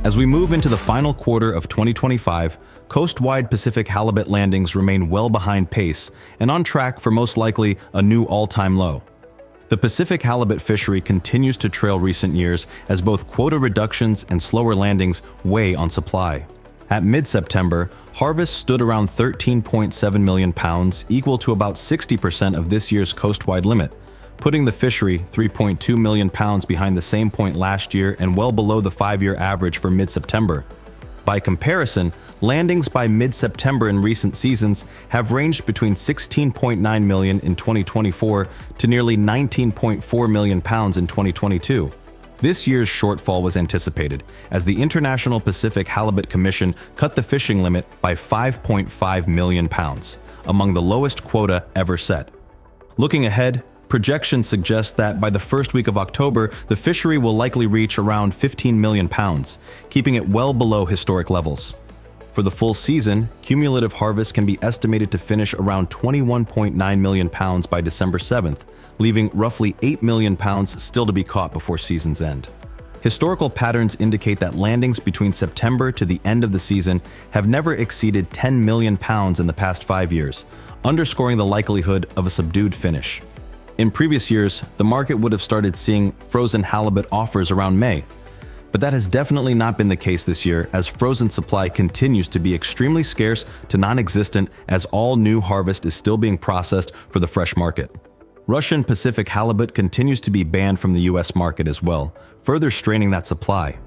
As we move into the final quarter of 2025, coast-wide Pacific halibut landings remain well behind pace and on track for most likely a new all-time low. The Pacific halibut fishery continues to trail recent years as both quota reductions and slower landings weigh on supply. At mid-September, harvest stood around 13.7 million pounds, equal to about 60% of this year's coast-wide limit, putting the fishery 3.2 million pounds behind the same point last year and well below the 5-year average for mid-September. By comparison, landings by mid-September in recent seasons have ranged between 16.9 million in 2024 to nearly 19.4 million pounds in 2022. This year's shortfall was anticipated, as the International Pacific Halibut Commission cut the fishing limit by 5.5 million pounds, among the lowest quota ever set. Looking ahead, projections suggest that by the first week of October, the fishery will likely reach around 15 million pounds, keeping it well below historic levels. For the full season, cumulative harvest can be estimated to finish around 21.9 million pounds by December 7th, leaving roughly 8 million pounds still to be caught before season's end. Historical patterns indicate that landings between September to the end of the season have never exceeded 10 million pounds in the past 5 years, underscoring the likelihood of a subdued finish. In previous years, the market would have started seeing frozen halibut offers around May, but that has definitely not been the case this year, as frozen supply continues to be extremely scarce to non-existent, as all new harvest is still being processed for the fresh market. Russian Pacific halibut continues to be banned from the US market as well, further straining that supply.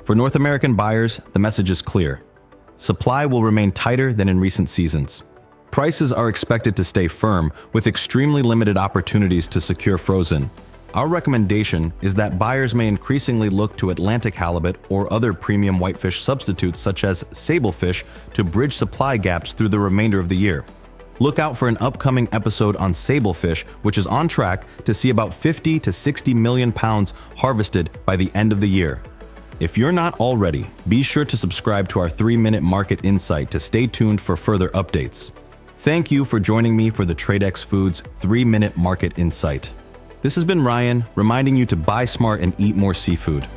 For North American buyers, the message is clear. Supply will remain tighter than in recent seasons. Prices are expected to stay firm, with extremely limited opportunities to secure frozen. Our recommendation is that buyers may increasingly look to Atlantic halibut or other premium whitefish substitutes such as sablefish to bridge supply gaps through the remainder of the year. Look out for an upcoming episode on sablefish, which is on track to see about 50 to 60 million pounds harvested by the end of the year. If you're not already, be sure to subscribe to our 3-Minute Market Insight to stay tuned for further updates. Thank you for joining me for the Tradex Foods 3-Minute Market Insight. This has been Ryan, reminding you to buy smart and eat more seafood.